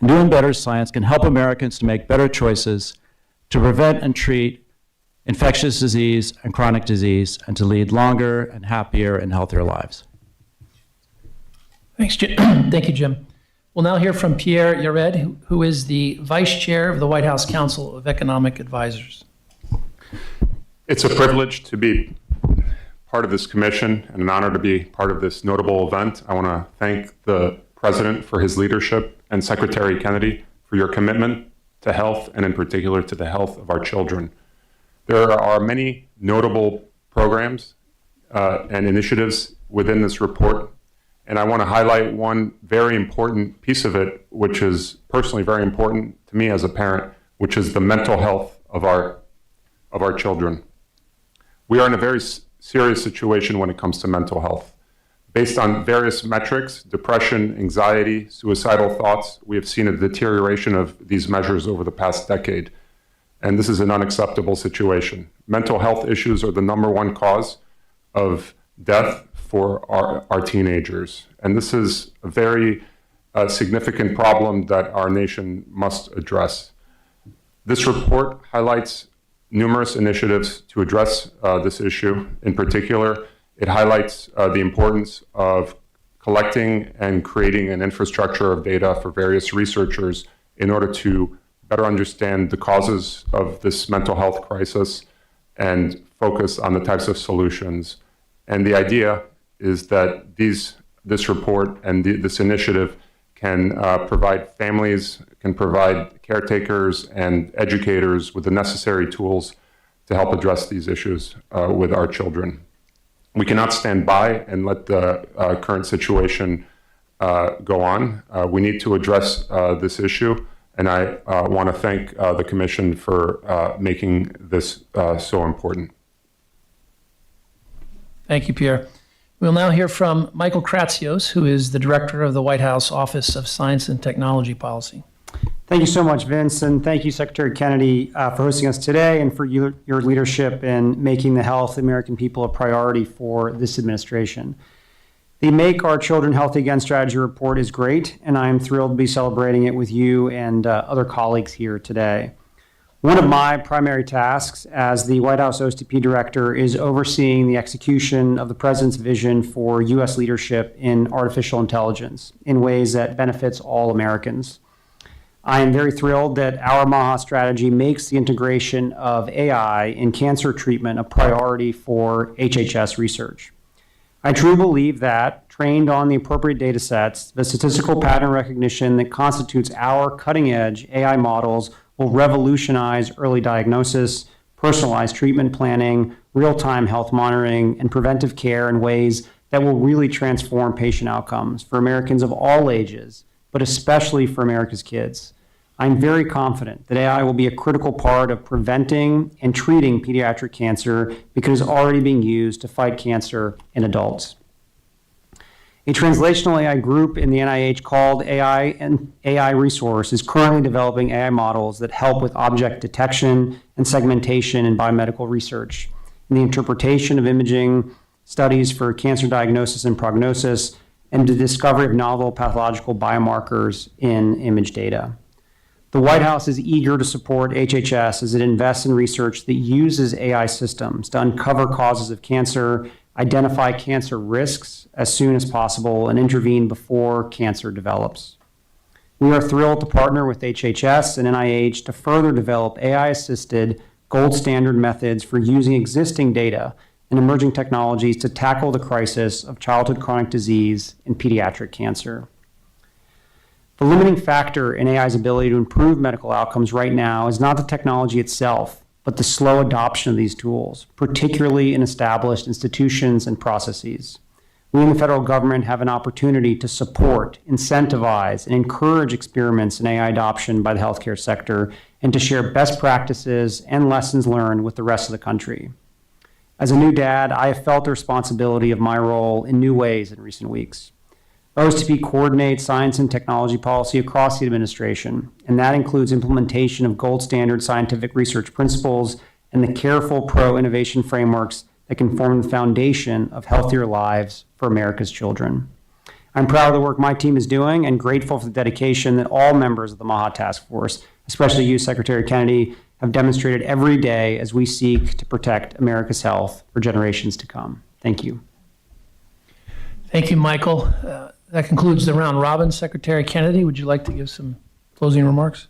New and better science can help Americans to make better choices, to prevent and treat infectious disease and chronic disease, and to lead longer and happier and healthier lives. Thanks, Jim. Thank you, Jim. We'll now hear from Pierre Yared, who is the Vice Chair of the White House Council of Economic Advisors. It's a privilege to be part of this commission and an honor to be part of this notable event. I want to thank the President for his leadership and Secretary Kennedy for your commitment to health, and in particular to the health of our children. There are many notable programs and initiatives within this report, And I want to highlight one very important piece of it, which is personally very important to me as a parent, which is the mental health of our children. We are in a very serious situation when it comes to mental health. Based on various metrics, depression, anxiety, suicidal thoughts, we have seen a deterioration of these measures over the past decade. And this is an unacceptable situation. Mental health issues are the #1 cause of death for our teenagers. And this is a very significant problem that our nation must address. This report highlights numerous initiatives to address this issue. In particular, it highlights the importance of collecting and creating an infrastructure of data for various researchers in order to better understand the causes of this mental health crisis and focus on the types of solutions. And the idea is that this report and this initiative can provide families, can provide caretakers and educators with the necessary tools to help address these issues with our children. We cannot stand by and let the current situation go on. We need to address this issue, and I want to thank the Commission for making this so important. Thank you, Pierre. We'll now hear from Michael Kratsios, who is the Director of the White House Office of Science and Technology Policy. Thank you so much, Vince, and thank you, Secretary Kennedy, for hosting us today and for your leadership in making the health of the American people a priority for this administration. The Make Our Children Healthy Again strategy report is great, and I am thrilled to be celebrating it with you and other colleagues here today. One of my primary tasks as the White House OSTP Director is overseeing the execution of the President's vision for U.S. leadership in artificial intelligence in ways that benefits all Americans. I am very thrilled that our MAHA strategy makes the integration of AI in cancer treatment a priority for HHS research. I truly believe that, trained on the appropriate data sets, the statistical pattern recognition that constitutes our cutting-edge AI models will revolutionize early diagnosis, personalized treatment planning, real-time health monitoring, and preventive care in ways that will really transform patient outcomes for Americans of all ages, but especially for America's kids. I'm very confident that AI will be a critical part of preventing and treating pediatric cancer because it's already being used to fight cancer in adults. A translational AI group in the NIH called AI Resource is currently developing AI models that help with object detection and segmentation in biomedical research, in the interpretation of imaging studies for cancer diagnosis and prognosis, and the discovery of novel pathological biomarkers in image data. The White House is eager to support HHS as it invests in research that uses AI systems to uncover causes of cancer, identify cancer risks as soon as possible, and intervene before cancer develops. We are thrilled to partner with HHS and NIH to further develop AI-assisted gold standard methods for using existing data and emerging technologies to tackle the crisis of childhood chronic disease and pediatric cancer. The limiting factor in AI's ability to improve medical outcomes right now is not the technology itself, but the slow adoption of these tools, particularly in established institutions and processes. We in the federal government have an opportunity to support, incentivize, and encourage experiments in AI adoption by the healthcare sector and to share best practices and lessons learned with the rest of the country. As a new dad, I have felt the responsibility of my role in new ways in recent weeks. OSTP coordinates science and technology policy across the administration, and that includes implementation of gold standard scientific research principles and the careful pro-innovation frameworks that can form the foundation of healthier lives for America's children. I'm proud of the work my team is doing and grateful for the dedication that all members of the MAHA task force, especially you, Secretary Kennedy, have demonstrated every day as we seek to protect America's health for generations to come. Thank you. Thank you, Michael. That concludes the round robin. Secretary Kennedy, would you like to give some closing remarks?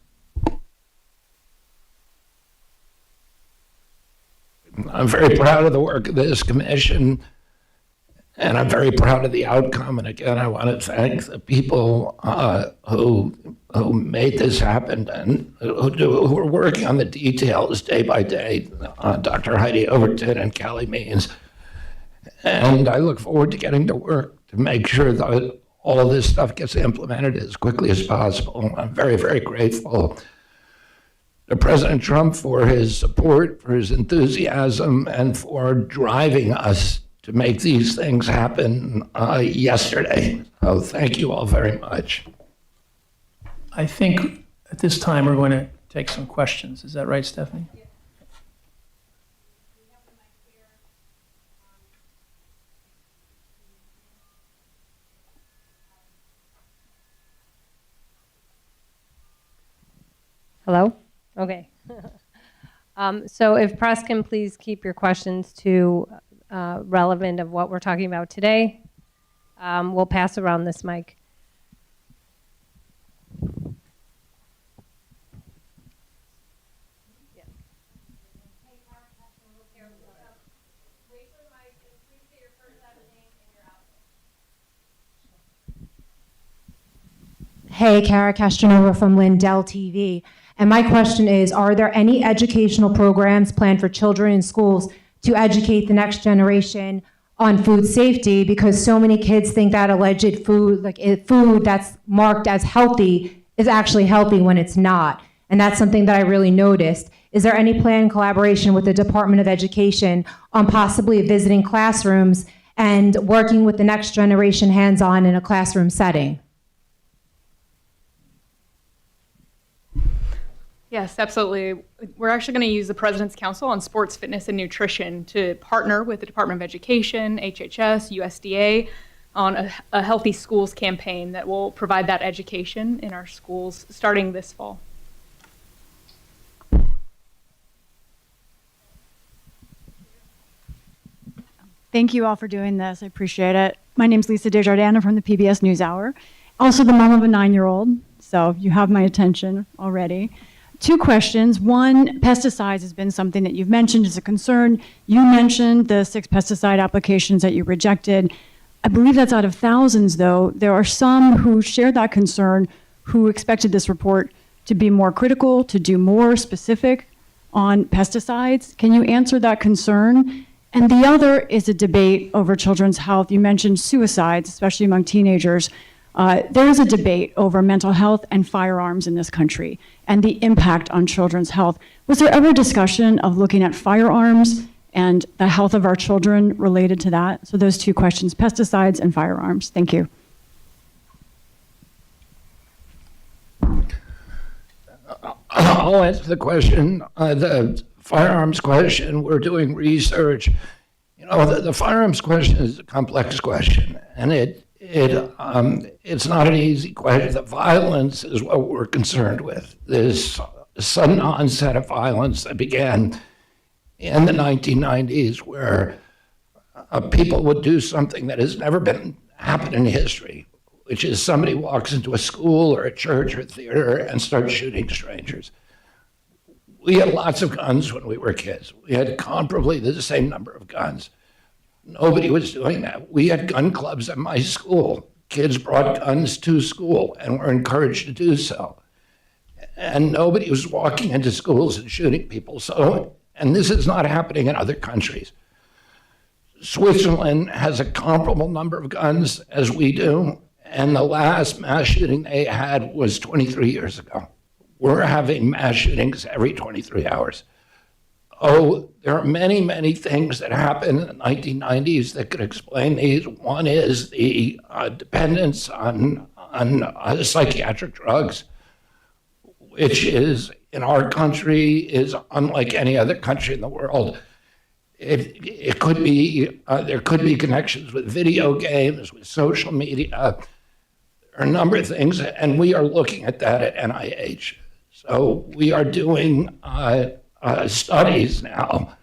I'm very proud of the work of this commission, and I'm very proud of the outcome. And again, I want to thank the people who made this happen and who are working on the details day by day, Dr. Heidi Overton and Callie Means. And I look forward to getting to work to make sure that all of this stuff gets implemented as quickly as possible. I'm very, very grateful to President Trump for his support, for his enthusiasm, and for driving us to make these things happen yesterday. So thank you all very much. I think at this time we're going to take some questions. Is that right, Stephanie? Hello? Okay. So if press can please keep your questions to relevant of what we're talking about today. We'll pass around this mic. Hey, Kara Castronova from Lindell TV. And my question is, are there any educational programs planned for children in schools to educate the next generation on food safety? Because so many kids think that alleged food, food that's marked as healthy is actually healthy when it's not. And that's something that I really noticed. Is there any planned collaboration with the Department of Education on possibly visiting classrooms and working with the next generation hands-on in a classroom setting? Yes, absolutely. We're actually going to use the President's Council on Sports, Fitness, and Nutrition to partner with the Department of Education, HHS, USDA on a Healthy Schools campaign that will provide that education in our schools starting this fall. Thank you all for doing this. I appreciate it. My name's Lisa Desjardins. I'm from the PBS NewsHour. Also the mom of a 9-year-old, so you have my attention already. 2 questions. One, pesticides has been something that you've mentioned as a concern. You mentioned the 6 pesticide applications that you rejected. I believe that's out of thousands, though. There are some who shared that concern, who expected this report to be more critical, to do more specific on pesticides. Can you answer that concern? And the other is a debate over children's health. You mentioned suicides, especially among teenagers. There is a debate over mental health and firearms in this country and the impact on children's health. Was there ever discussion of looking at firearms and the health of our children related to that? So those 2 questions, pesticides and firearms. Thank you. I'll answer the question. The firearms question, we're doing research. You know, the firearms question is a complex question, and it's not an easy question. The violence is what we're concerned with. This sudden onset of violence that began in the 1990s, where people would do something that has never been happened in history, which is somebody walks into a school or a church or a theater and starts shooting strangers. We had lots of guns when we were kids. We had comparably the same number of guns. Nobody was doing that. We had gun clubs at my school. Kids brought guns to school and were encouraged to do so. And nobody was walking into schools and shooting people. So, and this is not happening in other countries. Switzerland has a comparable number of guns as we do, and the last mass shooting they had was 23 years ago. We're having mass shootings every 23 hours. Oh, there are many, many things that happened in the 1990s that could explain these. One is the dependence on psychiatric drugs, which is, in our country, is unlike any other country in the world. It could be, there could be connections with video games, with social media. There are a number of things, and we are looking at that at NIH. So we are doing studies now.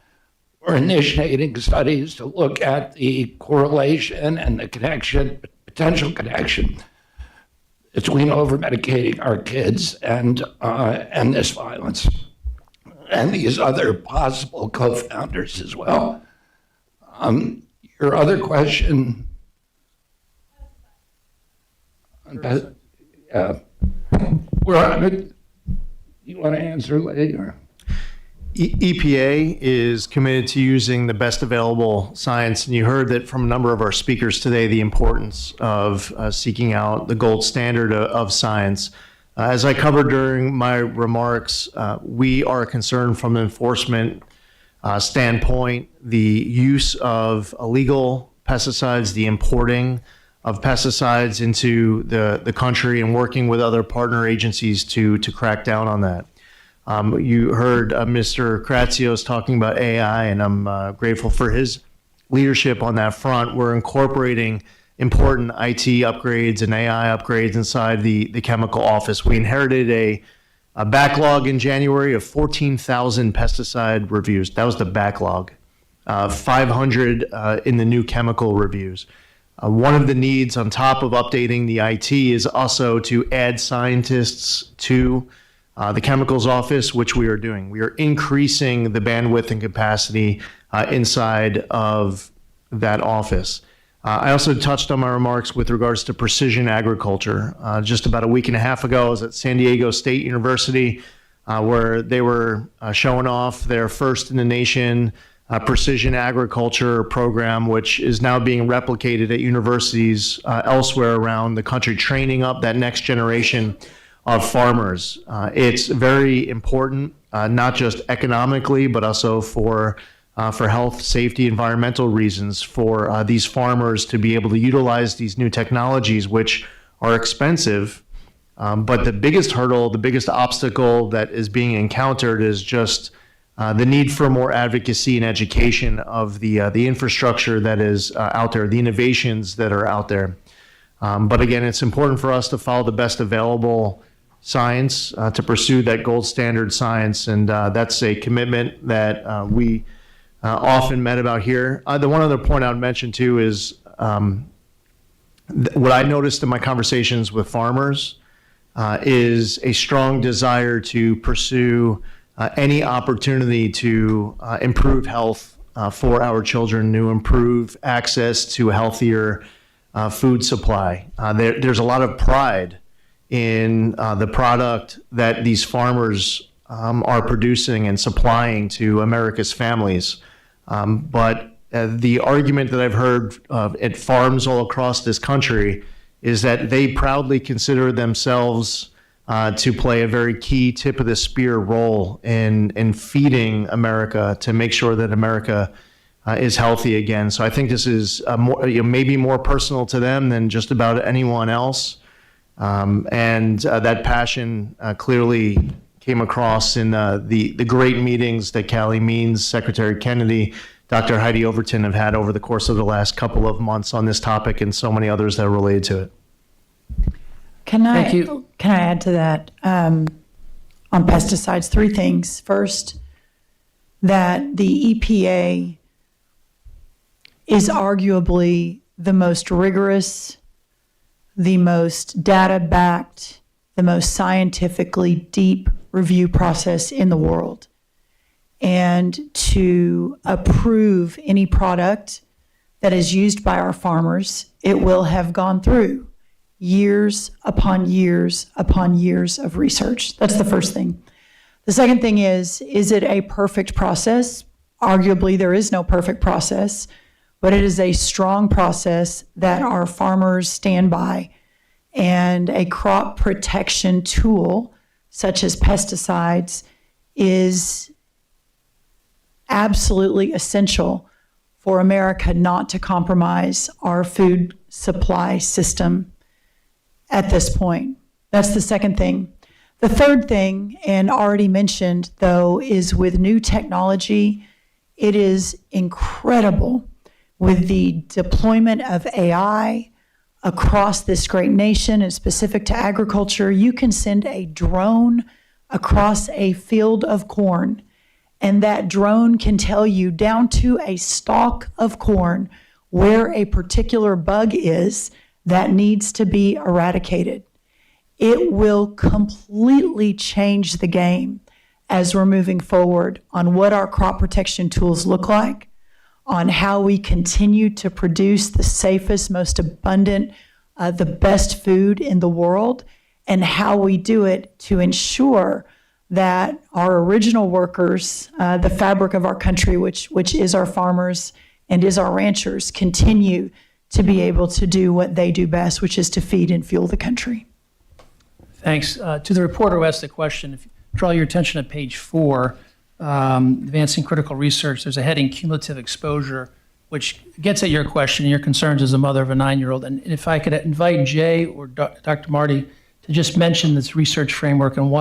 We're initiating studies to look at the correlation and the connection, potential connection between over-medicating our kids and this violence, and these other possible co-founders as well. Your other question, you want to answer later? EPA is committed to using the best available science, and you heard that from a number of our speakers today, the importance of seeking out the gold standard of science. As I covered during my remarks, we are concerned from an enforcement standpoint, the use of illegal pesticides, the importing of pesticides into the country, and working with other partner agencies to crack down on that. You heard Mr. Kratsios talking about AI, and I'm grateful for his leadership on that front. We're incorporating important IT upgrades and AI upgrades inside the chemical office. We inherited a backlog in January of 14,000 pesticide reviews. That was the backlog. 500 in the new chemical reviews. One of the needs on top of updating the IT is also to add scientists to the chemicals office, which we are doing. We are increasing the bandwidth and capacity inside of that office. I also touched on my remarks with regards to precision agriculture. Just about a week and a half ago, I was at San Diego State University, where they were showing off their first in the nation precision agriculture program, which is now being replicated at universities elsewhere around the country, training up that next generation of farmers. It's very important, not just economically, but also for health, safety, environmental reasons, for these farmers to be able to utilize these new technologies, which are expensive. But the biggest hurdle, the biggest obstacle that is being encountered is just the need for more advocacy and education of the infrastructure that is out there, the innovations that are out there. But again, it's important for us to follow the best available science, to pursue that gold standard science, and that's a commitment that we often met about here. The one other point I would mention too is what I noticed in my conversations with farmers is a strong desire to pursue any opportunity to improve health for our children, to improve access to a healthier food supply. There's a lot of pride in the product that these farmers are producing and supplying to America's families. But the argument that I've heard at farms all across this country is that they proudly consider themselves to play a very key tip of the spear role in feeding America, to make sure that America is healthy again. So I think this is maybe more personal to them than just about anyone else. And that passion clearly came across in the great meetings that Callie Means, Secretary Kennedy, Dr. Heidi Overton have had over the course of the last couple of months on this topic, and so many others that are related to it. Can Thank you. I add to that on pesticides? 3 things. First, that the EPA is arguably the most rigorous, the most data-backed, the most scientifically deep review process in the world. And to approve any product that is used by our farmers, it will have gone through years upon years upon years of research. That's the first thing. The second thing is it a perfect process? Arguably, there is no perfect process, but it is a strong process that our farmers stand by. And a crop protection tool, such as pesticides, is absolutely essential for America not to compromise our food supply system at this point. That's the second thing. The third thing, and already mentioned though, is with new technology, it is incredible with the deployment of AI across this great nation and specific to agriculture. You can send a drone across a field of corn, and that drone can tell you down to a stalk of corn where a particular bug is that needs to be eradicated. It will completely change the game as we're moving forward on what our crop protection tools look like, on how we continue to produce the safest, most abundant, the best food in the world, and how we do it to ensure that our original workers, the fabric of our country, which is our farmers and is our ranchers, continue to be able to do what they do best, which is to feed and fuel the country. Thanks. To the reporter who asked the question, if you draw your attention to page 4, advancing critical research, there's a heading, cumulative exposure, which gets at your question and your concerns as a mother of a 9-year-old. And if I could invite Jay or Dr. Marty to just mention this research framework and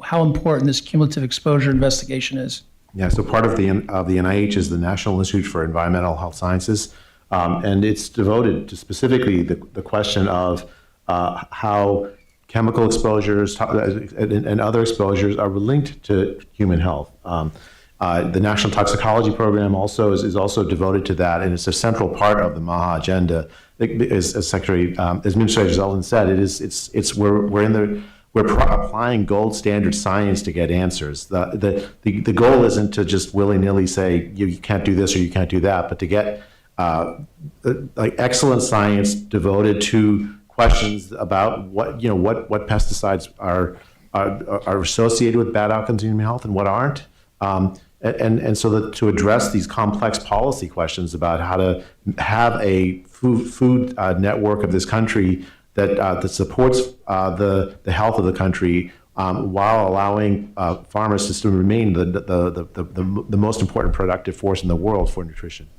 how important this cumulative exposure investigation is. Yeah, so part of the NIH is the National Institute for Environmental Health Sciences, and it's devoted to specifically the question of how chemical exposures and other exposures are linked to human health. The National Toxicology Program also is also devoted to that, and it's a central part of the MAHA agenda. As Administrator Zeldin said, we're applying gold standard science to get answers. The goal isn't to just willy-nilly say you can't do this or you can't do that, but to get like excellent science devoted to questions about what pesticides are associated with bad outcomes in human health and what aren't. And so that to address these complex policy questions about how to have a food network of this country that supports the health of the country while allowing farmers to still remain the most important productive force in the world for nutrition.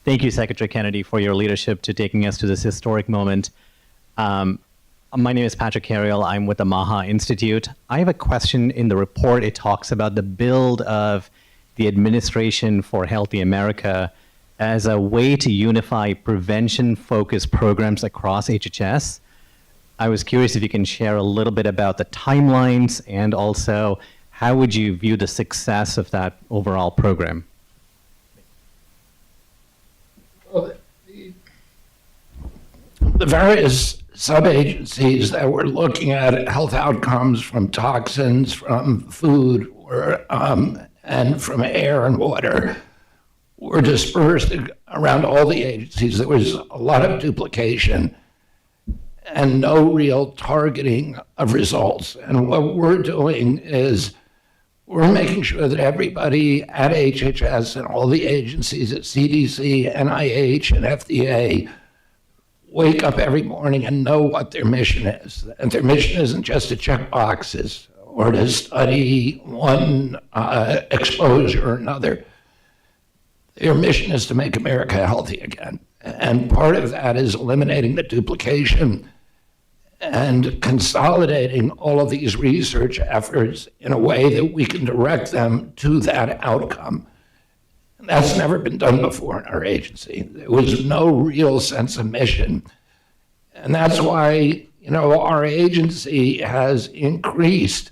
Thank you, Secretary Kennedy, for your leadership to taking us to this historic moment. My name is Patrick Carriel. I'm with the MAHA Institute. I have a question. In the report, it talks about the build of the Administration for Healthy America as a way to unify prevention-focused programs across HHS. I was curious if you can share a little bit about the timelines and also how would you view the success of that overall program? Well, the various sub-agencies that were looking at health outcomes from toxins, from food, and from air and water were dispersed around all the agencies. There was a lot of duplication and no real targeting of results. And what we're doing is we're making sure that everybody at HHS and all the agencies at CDC, NIH, and FDA wake up every morning and know what their mission is. And their mission isn't just to check boxes or to study one exposure or another. Their mission is to make America healthy again. And part of that is eliminating the duplication and consolidating all of these research efforts in a way that we can direct them to that outcome. And that's never been done before in our agency. There was no real sense of mission. And that's why, our agency has increased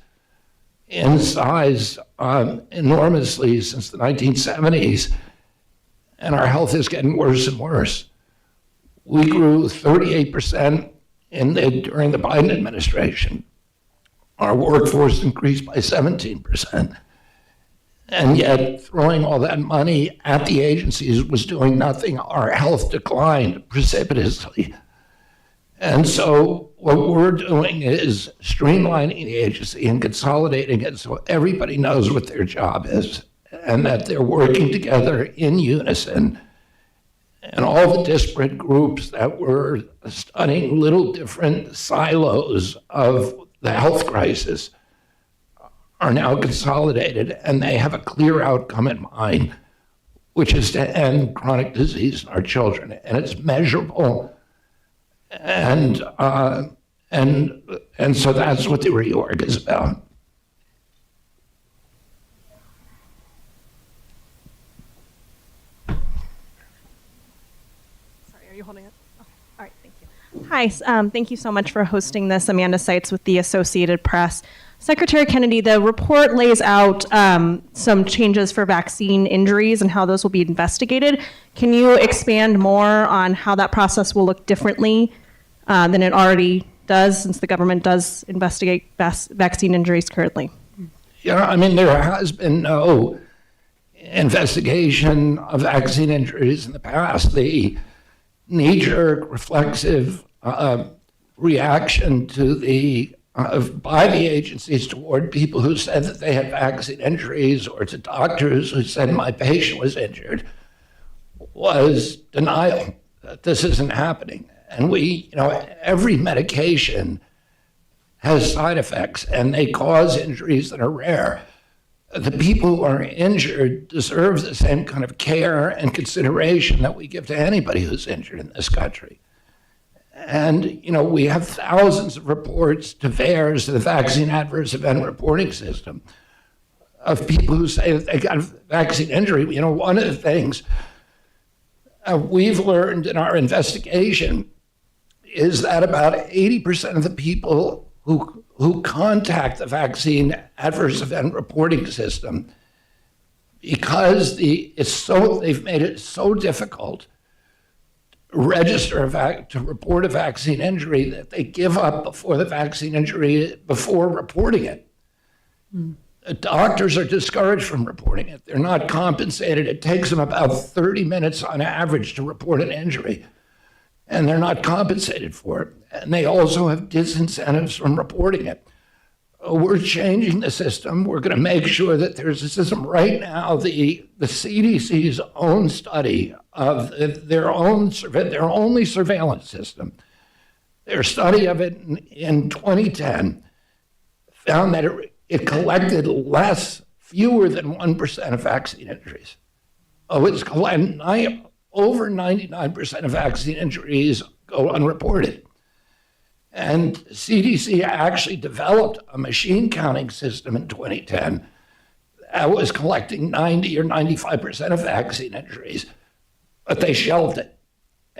in size enormously since the 1970s, and our health is getting worse and worse. We grew 38% during the Biden administration. Our workforce increased by 17%. And yet, throwing all that money at the agencies was doing nothing. Our health declined precipitously. And so what we're doing is streamlining the agency and consolidating it so everybody knows what their job is and that they're working together in unison. And all the disparate groups that were studying little different silos of the health crisis are now consolidated, and they have a clear outcome in mind, which is to end chronic disease in our children. And it's measurable, and so that's what the reorg is about. Are you holding it? Oh, all right, thank you. Hi, thank you so much for hosting this. Amanda Seitz with the Associated Press. Secretary Kennedy, the report lays out some changes for vaccine injuries and how those will be investigated. Can you expand more on how that process will look differently than it already does, since the government does investigate vaccine injuries currently? Yeah, I mean, there has been no investigation of vaccine injuries in the past, the knee-jerk reflexive reaction to by the agencies toward people who said that they had vaccine injuries, or to doctors who said my patient was injured, was denial that this isn't happening. And every medication has side effects, and they cause injuries that are rare. The people who are injured deserve the same kind of care and consideration that we give to anybody who's injured in this country. And, we have thousands of reports to VAERS, the Vaccine Adverse Event Reporting System, of people who say that they got a vaccine injury. One of the things we've learned in our investigation is that about 80% of the people who contact the Vaccine Adverse Event Reporting System, because they've made it so difficult to report a vaccine injury, that they give up before the vaccine injury, before reporting it. Doctors are discouraged from reporting it. They're not compensated. It takes them about 30 minutes on average to report an injury, and they're not compensated for it. And they also have disincentives from reporting it. We're changing the system. We're going to make sure that there's a system. Right now, the CDC's own study of their only surveillance system, their study of it in 2010, found that it collected fewer than 1% of vaccine injuries. It's collected over 99% of vaccine injuries go unreported. And CDC actually developed a machine counting system in 2010 that was collecting 90 or 95% of vaccine injuries, but they shelved it.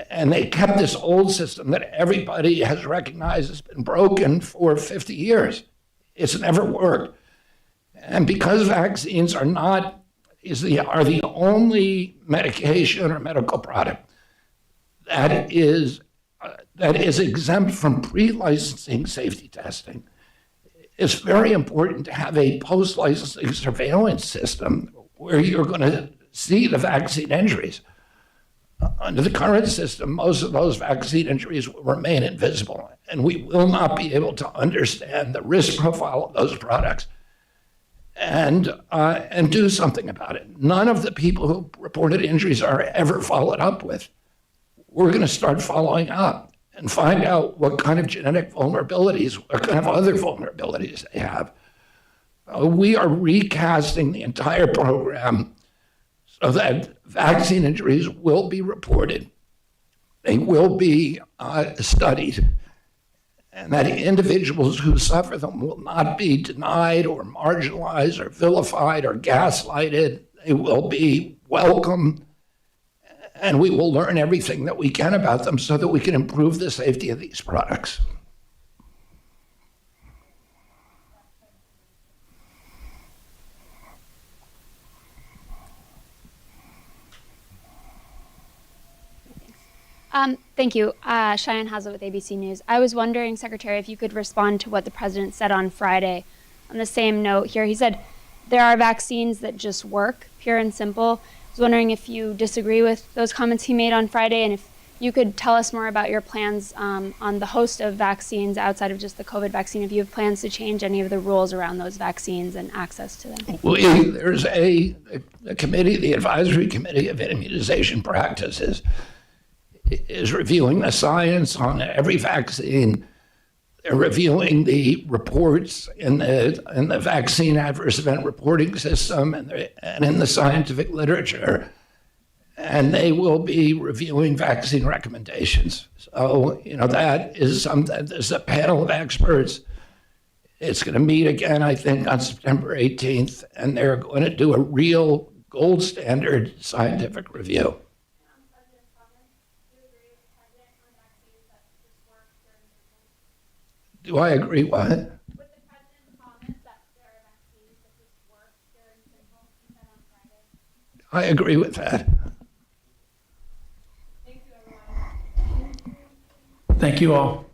And they kept this old system that everybody has recognized has been broken for 50 years. It's never worked. And because vaccines are the only medication or medical product that is exempt from pre-licensing safety testing, it's very important to have a post-licensing surveillance system where you're going to see the vaccine injuries. Under the current system, most of those vaccine injuries will remain invisible, and we will not be able to understand the risk profile of those products and do something about it. None of the people who reported injuries are ever followed up with. We're going to start following up and find out what kind of genetic vulnerabilities, what kind of other vulnerabilities they have. We are recasting the entire program so that vaccine injuries will be reported. They will be studied, and that individuals who suffer them will not be denied or marginalized or vilified or gaslighted. They will be welcome, and we will learn everything that we can about them so that we can improve the safety of these products. Thank you. Cheyenne Hazel with ABC News. I was wondering, Secretary, if you could respond to what the President said on Friday. On the same note here, he said there are vaccines that just work, pure and simple. I was wondering if you disagree with those comments he made on Friday, and if you could tell us more about your plans on the host of vaccines outside of just the COVID vaccine, if you have plans to change any of the rules around those vaccines and access to them. There's a committee, the Advisory Committee of Immunization Practices, is reviewing the science on every vaccine. They're reviewing the reports in the Vaccine Adverse Event Reporting System and in the scientific literature, and they will be reviewing vaccine recommendations. So, that is something. There's a panel of experts. It's going to meet again, I think, on September 18th, and they're going to do a real gold standard scientific review. Do I agree what? With the President's comments that there are vaccines that just work, pure and simple, he said on Friday. I agree with that. Thank you all.